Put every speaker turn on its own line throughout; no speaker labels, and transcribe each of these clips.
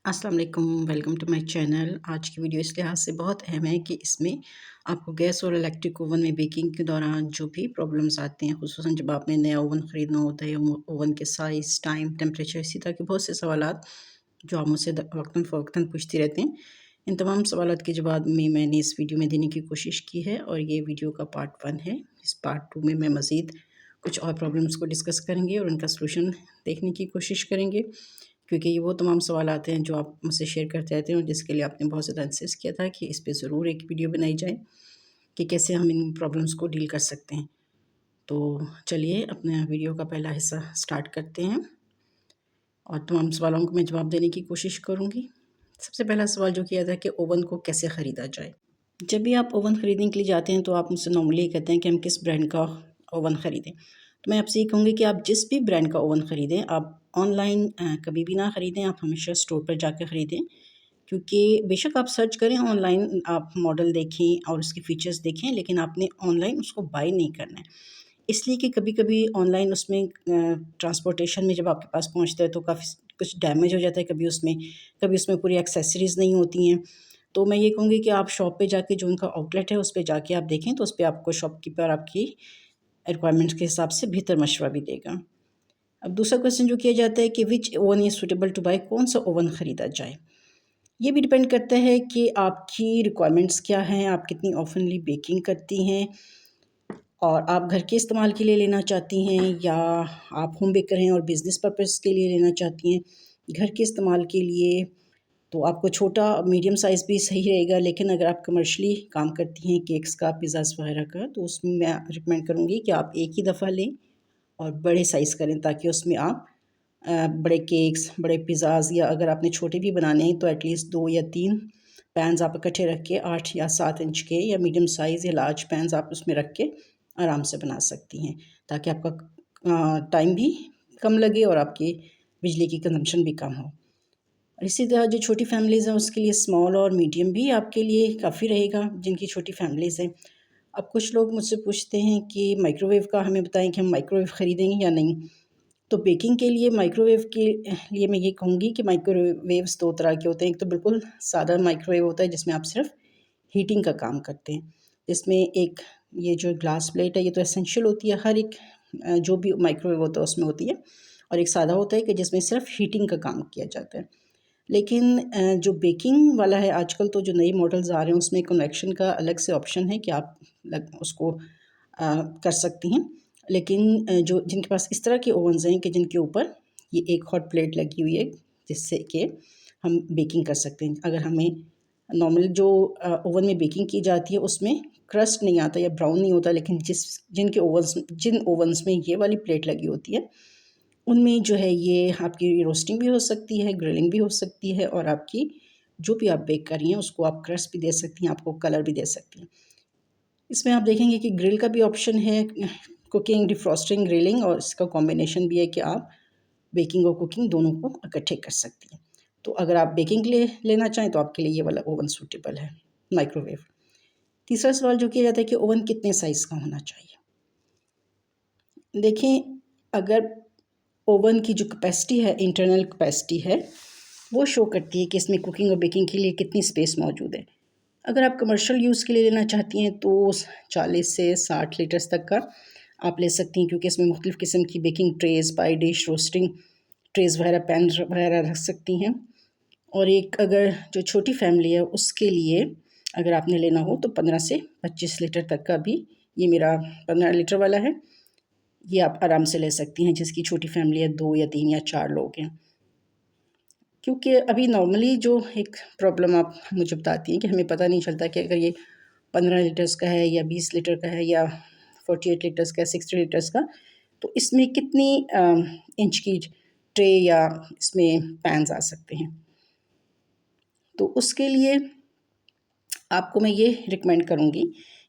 अस्सलाम वालेकुम, welcome to my channel. आज की वीडियो इस लिहाज से बहुत अहम है कि इसमें आपको गैस और इलेक्ट्रिक ओवन में बेकिंग के दौरान जो भी प्रॉब्लम्स आती हैं, ख़ुसूसन जब आपने नया ओवन ख़रीदना होता है, ओवन के साइज़, टाइम, टेम्परेचर, इसी तरह के बहुत से सवालात जो आप मुझसे वक्तन फ़वक्तन पूछती रहते हैं। इन तमाम सवालात के जवाब मैंने इस वीडियो में देने की कोशिश की है और ये वीडियो का पार्ट 1 है। इस पार्ट 2 में मैं मज़ीद कुछ और प्रॉब्लम्स को डिस्कस करेंगे और उनका सॉल्यूशन देखने की कोशिश करेंगे, क्योंकि ये वो तमाम सवाल आते हैं जो आप मुझसे शेयर करते रहते हैं और जिसके लिए आपने बहुत ज़्यादा इंसिस्ट किया था कि इस पे ज़रूर एक वीडियो बनाई जाए कि कैसे हम इन प्रॉब्लम्स को डील कर सकते हैं। तो चलिए अपने वीडियो का पहला हिस्सा स्टार्ट करते हैं और तमाम सवालों को मैं जवाब देने की कोशिश करूँगी। सबसे पहला सवाल जो किया था कि ओवन को कैसे ख़रीदा जाए। जब भी आप ओवन ख़रीदने के लिए जाते हैं तो आप मुझसे नॉर्मली ये कहते हैं कि हम किस ब्रांड का ओवन ख़रीदें। तो मैं आपसे ये कहूँगी कि आप जिस भी ब्रांड का ओवन ख़रीदें, आप ऑनलाइन कभी भी ना ख़रीदें, आप हमेशा स्टोर पर जाकर ख़रीदें। क्योंकि बेशक आप सर्च करें ऑनलाइन, आप मॉडल देखें और उसके फ़ीचर्स देखें, लेकिन आपने ऑनलाइन उसको बाय नहीं करना है। इसलिए कि कभी-कभी ऑनलाइन उसमें ट्रांसपोर्टेशन में जब आपके पास पहुँचता है तो काफ़ी कुछ डैमेज हो जाता है, कभी उसमें पूरी एक्सेसरीज़ नहीं होती हैं। तो मैं ये कहूँगी कि आप शॉप पे जाके, जो उनका आउटलेट है, उस पे जाके आप देखें, तो उस पे आपको शॉपकीपर आपकी रिक्वायरमेंट्स के हिसाब से बेहतर मशवरा भी देगा। अब दूसरा क्वेश्चन जो किया जाता है कि which oven is suitable to buy, कौन सा ओवन ख़रीदा जाए? ये भी डिपेंड करता है कि आपकी रिक्वायरमेंट्स क्या हैं, आप कितनी ऑफनली बेकिंग करती हैं और आप घर के इस्तेमाल के लिए लेना चाहती हैं या आप होम बेकर हैं और बिज़नेस पर्पज़ के लिए लेना चाहती हैं। घर के इस्तेमाल के लिए तो आपको छोटा मीडियम साइज़ भी सही रहेगा, लेकिन अगर आप कमर्शियली काम करती हैं केक्स का, पिज़्ज़ाज़ वगैरह का, तो उसमें मैं रिकमेंड करूँगी कि आप एक ही दफ़ा लें और बड़े साइज़ करें, ताकि उसमें आप बड़े केक्स, बड़े पिज़्ज़ाज़, या अगर आपने छोटे भी बनाने हैं तो एटलीस्ट 2 या 3 पैन्स आप इकट्ठे रख के 8 या 7 इंच के या मीडियम साइज़ या लार्ज पैन्स आप उसमें रख के आराम से बना सकती हैं, ताकि आपका टाइम भी कम लगे और आपकी बिजली की कंज़म्पशन भी कम हो। और इसी तरह जो छोटी फैमिलीज़ हैं उसके लिए स्मॉल और मीडियम भी आपके लिए काफ़ी रहेगा, जिनकी छोटी फैमिलीज़ हैं। अब कुछ लोग मुझसे पूछते हैं कि माइक्रोवेव का हमें बताएँ कि हम माइक्रोवेव ख़रीदेंगे या नहीं? तो बेकिंग के लिए माइक्रोवेव के लिए मैं ये कहूँगी कि माइक्रोवेव्स 2 तरह के होते हैं। एक तो बिल्कुल सादा माइक्रोवेव होता है जिसमें आप सिर्फ़ हीटिंग का काम करते हैं। इसमें एक ये जो ग्लास प्लेट है, ये तो एसेंशियल होती है, हर एक जो भी माइक्रोवेव होता है उसमें होती है। और एक सादा होता है कि जिसमें सिर्फ़ हीटिंग का काम किया जाता है। लेकिन जो बेकिंग वाला है आजकल, तो जो नए मॉडल्स आ रहे हैं उसमें कन्वेक्शन का अलग से ऑप्शन है कि आप उसको कर सकती हैं। लेकिन जो जिनके पास इस तरह के ओवन्स हैं कि जिनके ऊपर ये एक हॉट प्लेट लगी हुई है, जिससे कि हम बेकिंग कर सकते हैं। अगर हमें नॉर्मल जो ओवन में बेकिंग की जाती है उसमें क्रस्ट नहीं आता या ब्राउन नहीं होता, लेकिन जिन ओवन्स में ये वाली प्लेट लगी होती है, उनमें जो है ये आपकी रोस्टिंग भी हो सकती है, ग्रिलिंग भी हो सकती है और आपकी जो भी आप बेक कर रही हैं उसको आप क्रस्ट भी दे सकती हैं, आपको कलर भी दे सकती हैं। इसमें आप देखेंगे कि ग्रिल का भी ऑप्शन है, कुकिंग, डिफ्रॉस्टिंग, ग्रिलिंग, और इसका कॉम्बिनेशन भी है कि आप बेकिंग और कुकिंग दोनों को इकट्ठे कर सकती हैं। तो अगर आप बेकिंग के लिए लेना चाहें तो आपके लिए ये वाला ओवन सूटेबल है, माइक्रोवेव। तीसरा सवाल जो किया जाता है कि ओवन कितने साइज़ का होना चाहिए? देखें, अगर ओवन की जो कैपेसिटी है, इंटरनल कैपेसिटी है, वो शो करती है कि इसमें कुकिंग और बेकिंग के लिए कितनी स्पेस मौजूद है। अगर आप कमर्शियल यूज़ के लिए लेना चाहती हैं तो 40 से 60 लीटर्स तक का आप ले सकती हैं, क्योंकि इसमें मुख्तलिफ़ किस्म की बेकिंग ट्रेज़, पाई डिश, रोस्टिंग ट्रेज़ वगैरह, पैन वगैरह रख सकती हैं। और एक अगर जो छोटी फैमिली है उसके लिए अगर आपने लेना हो तो 15 से 25 लीटर तक का भी, ये मेरा 15 लीटर वाला है, ये आप आराम से ले सकती हैं, जिसकी छोटी फैमिली है, 2 या 3 या 4 लोग हैं। क्योंकि अभी नॉर्मली जो एक प्रॉब्लम आप मुझे बताती हैं कि हमें पता नहीं चलता कि अगर ये 15 लीटर्स का है या 20 लीटर का है या 48 लीटर्स का, 60 लीटर्स का, तो इसमें कितनी इंच की ट्रे या इसमें पैन्स आ सकते हैं। तो उसके लिए आपको मैं ये रिकमेंड करूँगी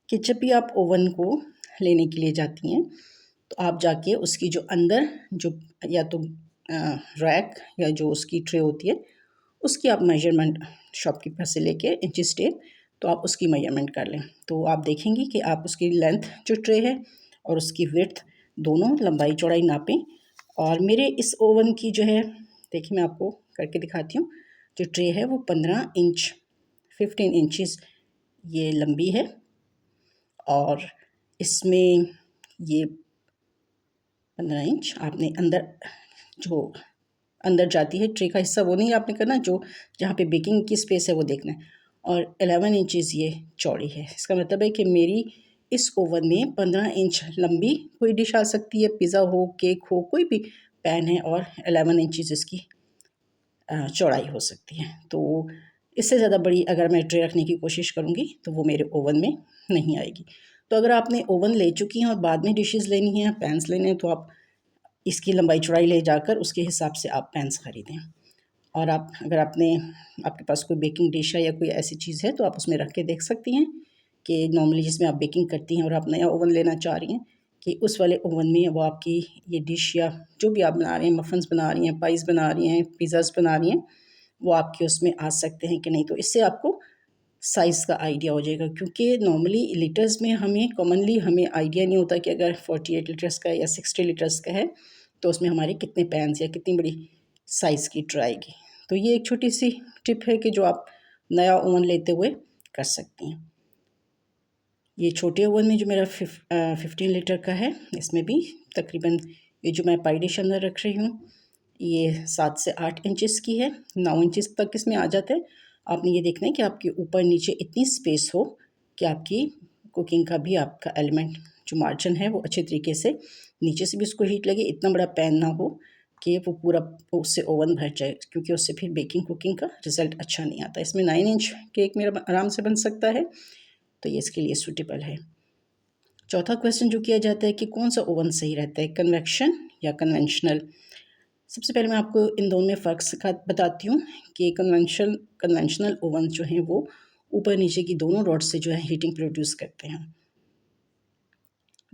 कि जब भी आप ओवन को लेने के लिए जाती हैं तो आप जाके उसकी जो अंदर जो या तो रैक या जो उसकी ट्रे होती है, उसकी आप मेजरमेंट शॉपकीपर से लेके इंचेस टेप, तो आप उसकी मेजरमेंट कर लें। तो आप देखेंगे कि आप उसकी लेंथ जो ट्रे है और उसकी विड्थ, दोनों लंबाई चौड़ाई नापें। और मेरे इस ओवन की जो है, देखिए मैं आपको करके दिखाती हूँ। जो ट्रे है वो 15 इंचेस ये लंबी है और इसमें ये 15 इंच आपने जो अंदर जाती है ट्रे का हिस्सा वो नहीं आपने करना, जो जहाँ पे बेकिंग की स्पेस है वो देखना है। और 11 इंचेस ये चौड़ी है। इसका मतलब है कि मेरी इस ओवन में 15 इंच लंबी कोई डिश आ सकती है, पिज़्ज़ा हो, केक हो, कोई भी पैन है, और 11 इंचेस इसकी चौड़ाई हो सकती है। तो इससे ज़्यादा बड़ी अगर मैं ट्रे रखने की कोशिश करूँगी तो वो मेरे ओवन में नहीं आएगी। तो अगर आपने ओवन ले चुकी हैं और बाद में डिशेज़ लेनी हैं, पैन्स लेने हैं, तो आप इसकी लंबाई चौड़ाई ले जाकर उसके हिसाब से आप पैन्स ख़रीदें। और अगर आपके पास कोई बेकिंग डिश है या कोई ऐसी चीज़ है तो आप उसमें रख के देख सकती हैं कि नॉर्मली जिसमें आप बेकिंग करती हैं और आप नया ओवन लेना चाह रही हैं कि उस वाले ओवन में वो आपकी ये डिश या जो भी आप बना रही हैं, मफ़न्स बना रही हैं, पाइज़ बना रही हैं, पिज़्ज़ाज़ बना रही हैं, वो आपके उसमें आ सकते हैं कि नहीं। तो इससे आपको साइज़ का आइडिया हो जाएगा, क्योंकि नॉर्मली लीटर्स में हमें आइडिया नहीं होता कि अगर 48 लीटर्स का या 60 लीटर्स का है तो उसमें हमारे कितने पैन्स या कितनी बड़ी साइज़ की ट्रे आएगी। तो ये एक छोटी सी टिप है कि जो आप नया ओवन लेते हुए कर सकती हैं। ये छोटे ओवन में जो मेरा 15 लीटर का है, इसमें भी तकरीबन ये जो मैं पाई डिश अंदर रख रही हूँ ये 7 से 8 इंचेस की है। 9 इंचेस तक इसमें आ जाता है। आपने ये देखना है कि आपके ऊपर नीचे इतनी स्पेस हो कि आपकी कुकिंग का भी आपका एलिमेंट जो मार्जिन है वो अच्छे तरीके से नीचे से भी उसको हीट लगे। इतना बड़ा पैन ना हो कि वो पूरा उससे ओवन भर जाए, क्योंकि उससे फिर बेकिंग कुकिंग का रिज़ल्ट अच्छा नहीं आता। इसमें 9 इंच केक मेरा आराम से बन सकता है, तो ये इसके लिए सूटेबल है। चौथा क्वेश्चन जो किया जाता है कि कौन सा ओवन सही रहता है, कन्वेक्शन या कन्वेंशनल। सबसे पहले मैं आपको इन दोनों में फ़र्क बताती हूँ कि कन्वेंशनल ओवन जो हैं वो ऊपर नीचे की दोनों रॉड से जो है हीटिंग प्रोड्यूस करते हैं,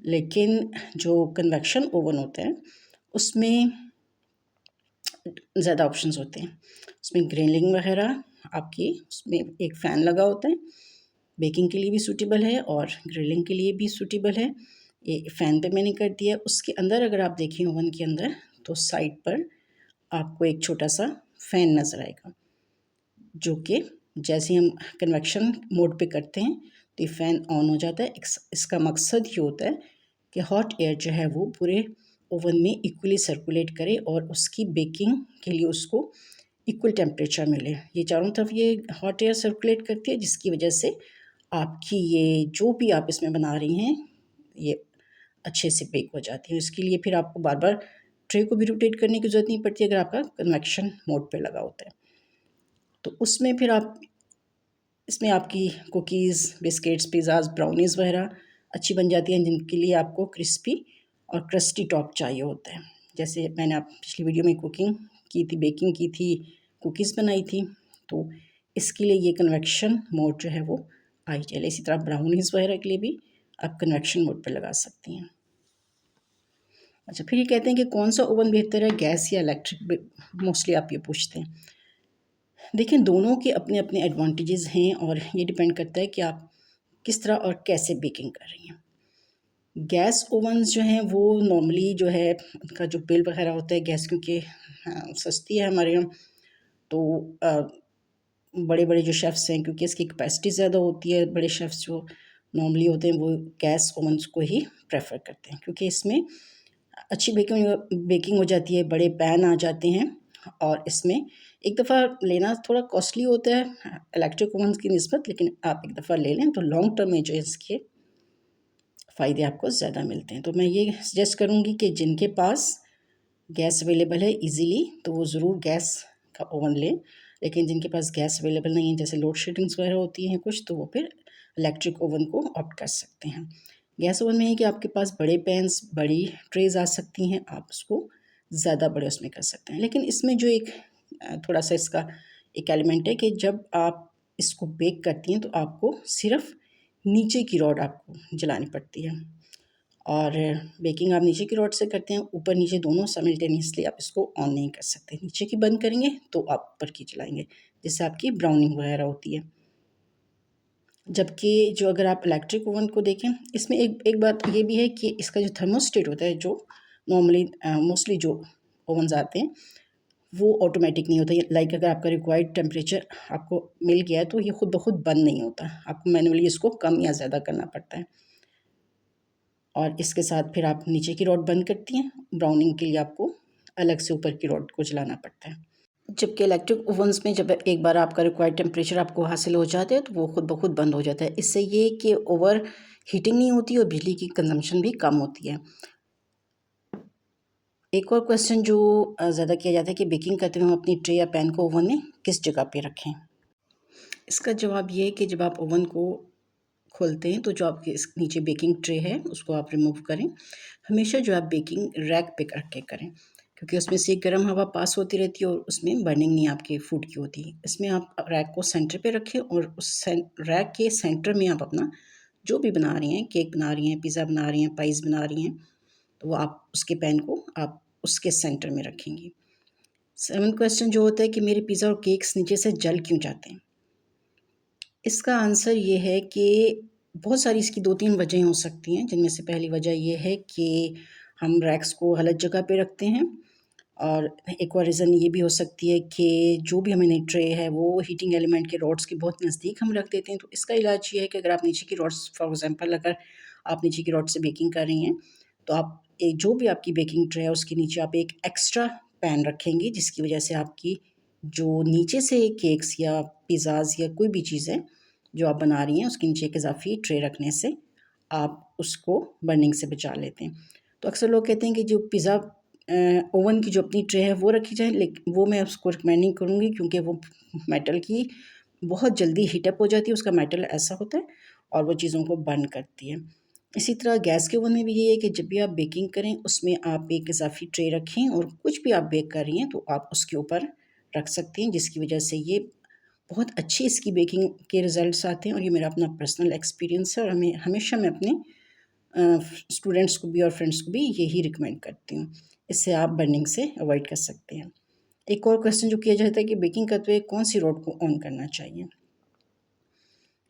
लेकिन जो कन्वेक्शन ओवन होते हैं उसमें ज़्यादा ऑप्शंस होते हैं। उसमें ग्रिलिंग वगैरह आपकी, उसमें एक फ़ैन लगा होता है, बेकिंग के लिए भी सूटेबल है और ग्रिलिंग के लिए भी सूटेबल है। ये फ़ैन पे मैंने कर दिया। उसके अंदर अगर आप देखें ओवन के अंदर तो साइड पर आपको एक छोटा सा फ़ैन नज़र आएगा, जो कि जैसे हम कन्वेक्शन मोड पे करते हैं तो ये फ़ैन ऑन हो जाता है। इसका मकसद ये होता है कि हॉट एयर जो है वो पूरे ओवन में इक्वली सर्कुलेट करे और उसकी बेकिंग के लिए उसको इक्वल टेम्परेचर मिले। ये चारों तरफ ये हॉट एयर सर्कुलेट करती है, जिसकी वजह से आपकी ये जो भी आप इसमें बना रही हैं ये अच्छे से बेक हो जाती है। इसके लिए फिर आपको बार बार ट्रे को भी रोटेट करने की ज़रूरत नहीं पड़ती अगर आपका कन्वेक्शन मोड पे लगा होता है। तो उसमें फिर इसमें आपकी कुकीज़, बिस्किट्स, पिज़्ज़ाज़, ब्राउनीज़ वगैरह अच्छी बन जाती हैं, जिनके लिए आपको क्रिस्पी और क्रस्टी टॉप चाहिए होता है। जैसे मैंने आप पिछली वीडियो में कुकिंग की थी, बेकिंग की थी, कुकीज़ बनाई थी, तो इसके लिए ये कन्वेक्शन मोड जो है वो आइडियल है। इसी तरह ब्राउनीज़ वगैरह के लिए भी आप कन्वेक्शन मोड पर लगा सकती हैं। अच्छा, फिर ये कहते हैं कि कौन सा ओवन बेहतर है, गैस या इलेक्ट्रिक, मोस्टली आप ये पूछते हैं। देखिए, दोनों के अपने अपने एडवांटेजेस हैं और ये डिपेंड करता है कि आप किस तरह और कैसे बेकिंग कर रही हैं। गैस ओवन्स जो हैं वो नॉर्मली जो है उनका जो बिल वगैरह होता है गैस, क्योंकि सस्ती है हमारे यहाँ, तो बड़े बड़े जो शेफ़्स हैं, क्योंकि इसकी कैपेसिटी ज़्यादा होती है, बड़े शेफ़्स जो नॉर्मली होते हैं वो गैस ओवन्स को ही प्रेफर करते हैं, क्योंकि इसमें अच्छी बेकिंग हो जाती है, बड़े पैन आ जाते हैं। और इसमें एक दफ़ा लेना थोड़ा कॉस्टली होता है इलेक्ट्रिक ओवन्स की निस्बत, लेकिन आप एक दफ़ा ले लें तो लॉन्ग टर्म में जो इसके फ़ायदे आपको ज़्यादा मिलते हैं। तो मैं ये सजेस्ट करूँगी कि जिनके पास गैस अवेलेबल है ईज़िली तो वो ज़रूर गैस का ओवन लें, लेकिन जिनके पास गैस अवेलेबल नहीं है, जैसे लोड शेडिंग्स वगैरह होती हैं कुछ, तो वो फिर इलेक्ट्रिक ओवन को ऑप्ट कर सकते हैं। गैस ओवन में है कि आपके पास बड़े पैन्स, बड़ी ट्रेज़ आ सकती हैं, आप उसको ज़्यादा बड़े उसमें कर सकते हैं। लेकिन इसमें जो एक थोड़ा सा इसका एक एलिमेंट है कि जब आप इसको बेक करती हैं तो आपको सिर्फ़ नीचे की रॉड आपको जलानी पड़ती है, और बेकिंग आप नीचे की रॉड से करते हैं, ऊपर नीचे दोनों साइमल्टेनियसली आप इसको ऑन नहीं कर सकते। नीचे की बंद करेंगे तो आप ऊपर की चलाएँगे, जिससे आपकी ब्राउनिंग वगैरह होती है। जबकि जो अगर आप इलेक्ट्रिक ओवन को देखें, इसमें एक बात ये भी है कि इसका जो थर्मोस्टेट होता है, जो नॉर्मली मोस्टली जो ओवन्स आते हैं वो ऑटोमेटिक नहीं होता। लाइक अगर आपका रिक्वायर्ड टेम्परेचर आपको मिल गया है तो ये खुद ब खुद बंद नहीं होता, आपको मैनुअली इसको कम या ज़्यादा करना पड़ता है। और इसके साथ फिर आप नीचे की रॉड बंद करती हैं, ब्राउनिंग के लिए आपको अलग से ऊपर की रॉड को जलाना पड़ता है। जबकि इलेक्ट्रिक ओवन्स में जब एक बार आपका रिक्वायर्ड टेम्परेचर आपको हासिल हो जाता है तो वो खुद ब खुद बंद हो जाता है। इससे ये कि ओवर हीटिंग नहीं होती और बिजली की कंजम्पशन भी कम होती है। एक और क्वेश्चन जो ज़्यादा किया जाता है कि बेकिंग करते हुए हम अपनी ट्रे या पैन को ओवन में किस जगह पे रखें। इसका जवाब ये है कि जब आप ओवन को खोलते हैं तो जो आपके इस नीचे बेकिंग ट्रे है उसको आप रिमूव करें। हमेशा जो आप बेकिंग रैक पे रख के करें, क्योंकि उसमें से गर्म हवा पास होती रहती है और उसमें बर्निंग नहीं आपके फूड की होती। इसमें आप रैक को सेंटर पे रखें और उस रैक के सेंटर में आप अपना जो भी बना रही हैं, केक बना रही हैं, पिज़्ज़ा बना रही हैं, पाइज़ बना रही हैं, तो वो आप उसके पैन को आप उसके सेंटर में रखेंगी। 7th क्वेश्चन जो होता है कि मेरे पिज़्ज़ा और केक्स नीचे से जल क्यों जाते हैं? इसका आंसर ये है कि बहुत सारी इसकी 2-3 वजहें हो सकती हैं, जिनमें से पहली वजह ये है कि हम रैक्स को गलत जगह पे रखते हैं और एक और रीज़न ये भी हो सकती है कि जो भी हमारी ट्रे है वो हीटिंग एलिमेंट के रॉड्स के बहुत नज़दीक हम रख देते हैं। तो इसका इलाज ये है कि अगर आप नीचे की रॉड्स फॉर एग्ज़ाम्पल अगर आप नीचे की रॉड से बेकिंग कर रही हैं, तो आप जो भी आपकी बेकिंग ट्रे है उसके नीचे आप एक एक्स्ट्रा पैन रखेंगी, जिसकी वजह से आपकी जो नीचे से केक्स या पिज़्ज़ाज़ या कोई भी चीज़ है जो आप बना रही हैं उसके नीचे एक इज़ाफ़ी ट्रे रखने से आप उसको बर्निंग से बचा लेते हैं। तो अक्सर लोग कहते हैं कि जो पिज़्ज़ा ओवन की जो अपनी ट्रे है वो रखी जाए, लेकिन वो मैं उसको रिकमेंड नहीं करूँगी, क्योंकि वो मेटल की बहुत जल्दी हीट अप हो जाती है, उसका मेटल ऐसा होता है और वो चीज़ों को बर्न करती है। इसी तरह गैस के ओवन में भी ये है कि जब भी आप बेकिंग करें उसमें आप एक इज़ाफ़ी ट्रे रखें और कुछ भी आप बेक कर रही हैं तो आप उसके ऊपर रख सकती हैं, जिसकी वजह से ये बहुत अच्छी इसकी बेकिंग के रिज़ल्ट्स आते हैं और ये मेरा अपना पर्सनल एक्सपीरियंस है और हमेशा मैं अपने स्टूडेंट्स को भी और फ्रेंड्स को भी यही रिकमेंड करती हूँ। इससे आप बर्निंग से अवॉइड कर सकते हैं। एक और क्वेश्चन जो किया जाता है कि बेकिंग करते हुए कौन-सी रॉड को ऑन करना चाहिए?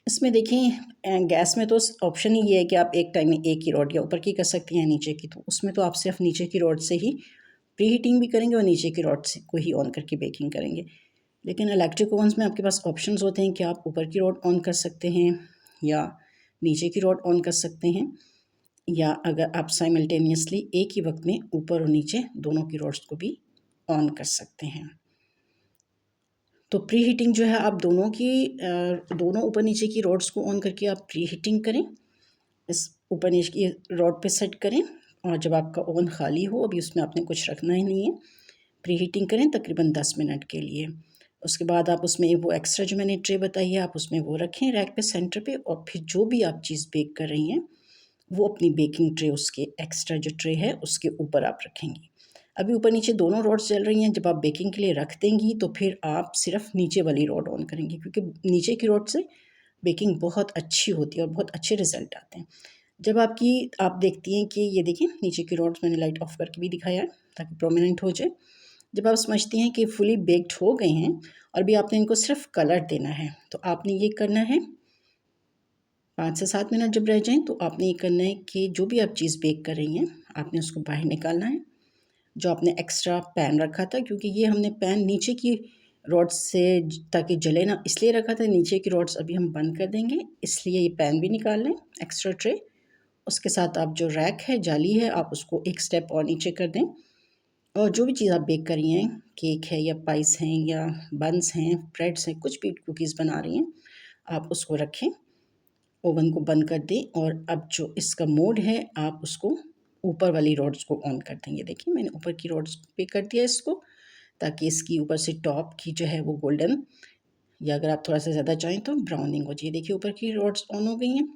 इसमें देखें गैस में तो ऑप्शन ही ये है कि आप एक टाइम में एक ही रॉड या ऊपर की कर सकती हैं नीचे की, तो उसमें तो आप सिर्फ नीचे की रॉड से ही प्री हीटिंग भी करेंगे और नीचे की रॉड से को ही ऑन करके बेकिंग करेंगे। लेकिन इलेक्ट्रिक ओवन्स में आपके पास ऑप्शंस होते हैं कि आप ऊपर की रॉड ऑन कर सकते हैं या नीचे की रॉड ऑन कर सकते हैं, या अगर आप साइमल्टेनियसली एक ही वक्त में ऊपर और नीचे दोनों की रॉड्स को भी ऑन कर सकते हैं। तो प्री हीटिंग जो है आप दोनों ऊपर नीचे की रॉड्स को ऑन करके आप प्री हीटिंग करें। इस ऊपर नीचे की रॉड पे सेट करें और जब आपका ओवन खाली हो, अभी उसमें आपने कुछ रखना ही नहीं है, प्री हीटिंग करें तकरीबन 10 मिनट के लिए। उसके बाद आप उसमें वो एक्स्ट्रा जो मैंने ट्रे बताई है आप उसमें वो रखें रैक पे सेंटर पे, और फिर जो भी आप चीज़ बेक कर रही हैं वो अपनी बेकिंग ट्रे उसके एक्स्ट्रा जो ट्रे है उसके ऊपर आप रखेंगी। अभी ऊपर नीचे दोनों रॉड्स जल रही हैं, जब आप बेकिंग के लिए रख देंगी तो फिर आप सिर्फ नीचे वाली रॉड ऑन करेंगी, क्योंकि नीचे की रॉड से बेकिंग बहुत अच्छी होती है और बहुत अच्छे रिजल्ट आते हैं। जब आप देखती हैं कि ये देखिए नीचे की रॉड्स मैंने लाइट ऑफ करके भी दिखाया है ताकि प्रोमिनेंट हो जाए। जब आप समझती हैं कि फुली बेक्ड हो गए हैं और भी आपने इनको सिर्फ कलर देना है, तो आपने ये करना है 5 से 7 मिनट जब रह जाएँ तो आपने ये करना है कि जो भी आप चीज़ बेक कर रही हैं आपने उसको बाहर निकालना है। जो आपने एक्स्ट्रा पैन रखा था, क्योंकि ये हमने पैन नीचे की रॉड्स से ताकि जले ना इसलिए रखा था, नीचे की रॉड्स अभी हम बंद कर देंगे, इसलिए ये पैन भी निकाल लें एक्स्ट्रा ट्रे। उसके साथ आप जो रैक है जाली है आप उसको एक स्टेप और नीचे कर दें, और जो भी चीज़ आप बेक कर रही हैं, केक है या पाइस हैं या बन्स हैं, ब्रेड्स हैं, कुछ भी कुकीज़ बना रही हैं, आप उसको रखें, ओवन को बंद कर दें और अब जो इसका मोड है आप उसको ऊपर वाली रॉड्स को ऑन कर दें। ये देखिए मैंने ऊपर की रॉड्स पे कर दिया इसको, ताकि इसकी ऊपर से टॉप की जो है वो गोल्डन, या अगर आप थोड़ा सा ज़्यादा चाहें तो ब्राउनिंग हो जाए। देखिए ऊपर की रॉड्स ऑन हो गई हैं।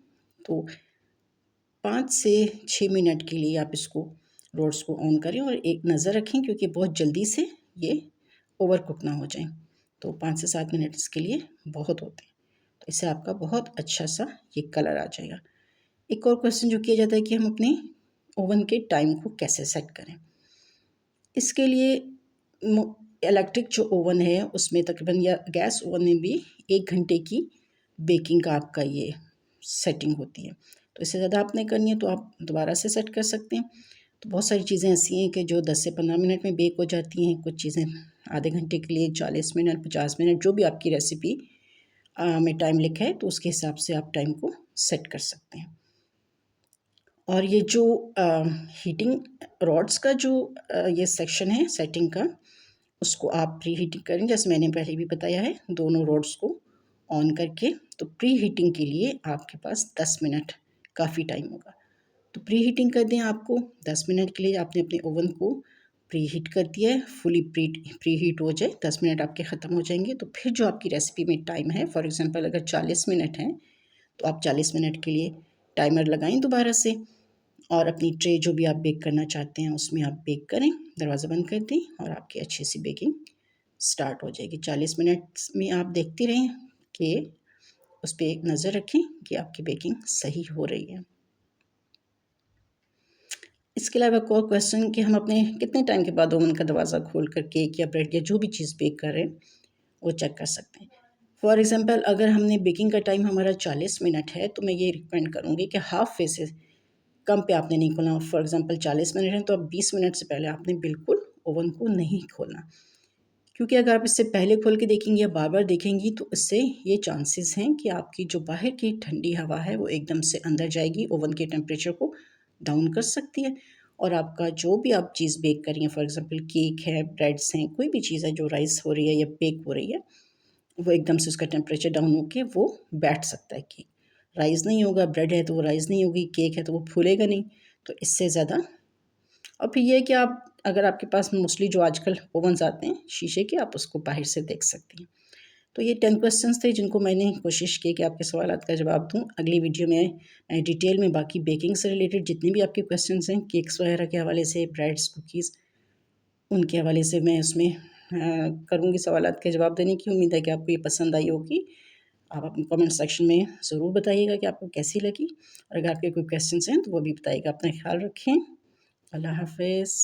तो 5 से 6 मिनट के लिए आप इसको रॉड्स को ऑन करें और एक नज़र रखें, क्योंकि बहुत जल्दी से ये ओवर कुक ना हो जाए। तो 5 से 7 मिनट इसके लिए बहुत होते हैं। तो इससे आपका बहुत अच्छा सा ये कलर आ जाएगा। एक और क्वेश्चन जो किया जाता है कि हम अपने ओवन के टाइम को कैसे सेट करें। इसके लिए इलेक्ट्रिक जो ओवन है उसमें तकरीबन, या गैस ओवन में भी 1 घंटे की बेकिंग का आपका ये सेटिंग होती है। तो इससे ज़्यादा आपने करनी है तो आप दोबारा से सेट कर सकते हैं। तो बहुत सारी चीज़ें ऐसी हैं कि जो 10 से 15 मिनट में बेक हो जाती हैं, कुछ चीज़ें आधे घंटे के लिए, 40 मिनट, 50 मिनट, जो भी आपकी रेसिपी में टाइम लिखा है तो उसके हिसाब से आप टाइम को सेट कर सकते हैं। और ये जो हीटिंग रॉड्स का जो ये सेक्शन है सेटिंग का, उसको आप प्री हीटिंग करें, जैसे मैंने पहले भी बताया है, दोनों रॉड्स को ऑन करके। तो प्री हीटिंग के लिए आपके पास 10 मिनट काफ़ी टाइम होगा। तो प्री हीटिंग कर दें आपको 10 मिनट के लिए। आपने अपने ओवन को प्री हीट कर दिया है, फुली प्री हीट हो जाए, 10 मिनट आपके ख़त्म हो जाएंगे। तो फिर जो आपकी रेसिपी में टाइम है, फॉर एग्जांपल अगर 40 मिनट है तो आप 40 मिनट के लिए टाइमर लगाएं दोबारा से, और अपनी ट्रे जो भी आप बेक करना चाहते हैं उसमें आप बेक करें, दरवाज़ा बंद कर दें और आपकी अच्छी सी बेकिंग स्टार्ट हो जाएगी। 40 मिनट में आप देखते रहें कि उस पर एक नज़र रखें कि आपकी बेकिंग सही हो रही है। इसके अलावा एक और क्वेश्चन कि हम अपने कितने टाइम के बाद ओवन का दरवाज़ा खोल कर केक या ब्रेड या जो भी चीज़ बेक कर रहे हैं वो चेक कर सकते हैं। फॉर एग्ज़ाम्पल अगर हमने बेकिंग का टाइम हमारा 40 मिनट है तो मैं ये रिकमेंड करूँगी कि हाफ वे से कम पे आपने नहीं खोलना। फॉर एग्ज़ाम्पल 40 मिनट है तो अब 20 मिनट से पहले आपने बिल्कुल ओवन को नहीं खोलना, क्योंकि अगर आप इससे पहले खोल के देखेंगी या बार बार देखेंगी तो इससे ये चांसेस हैं कि आपकी जो बाहर की ठंडी हवा है वो एकदम से अंदर जाएगी, ओवन के टेम्परेचर को डाउन कर सकती है, और आपका जो भी आप चीज़ बेक कर रही हैं, फॉर एग्ज़ाम्पल केक है, ब्रेड्स हैं, कोई भी चीज़ है जो राइस हो रही है या बेक हो रही है, वो एकदम से उसका टेम्परेचर डाउन होके वो बैठ सकता है। केक राइज़ नहीं होगा, ब्रेड है तो वो राइज़ नहीं होगी, केक है तो वो फूलेगा नहीं। तो इससे ज़्यादा, और फिर ये है कि आप अगर आपके पास मोस्टली जो आजकल ओवन्स आते हैं शीशे के, आप उसको बाहर से देख सकती हैं। तो ये 10 क्वेश्चंस थे जिनको मैंने कोशिश की कि आपके सवालात का जवाब दूँ। अगली वीडियो में मैं डिटेल में बाकी बेकिंग से रिलेटेड जितने भी आपके क्वेश्चंस हैं, केक्स वगैरह के हवाले से, ब्रेड्स, कुकीज़, उनके हवाले से मैं उसमें करूँगी सवालात के जवाब देने की। उम्मीद है कि आपको ये पसंद आई होगी। आप अपने कमेंट सेक्शन में ज़रूर बताइएगा कि आपको कैसी लगी, और अगर आपके कोई क्वेश्चंस हैं तो वो भी बताइएगा। अपना ख्याल रखें। अल्लाह हाफ़िज़।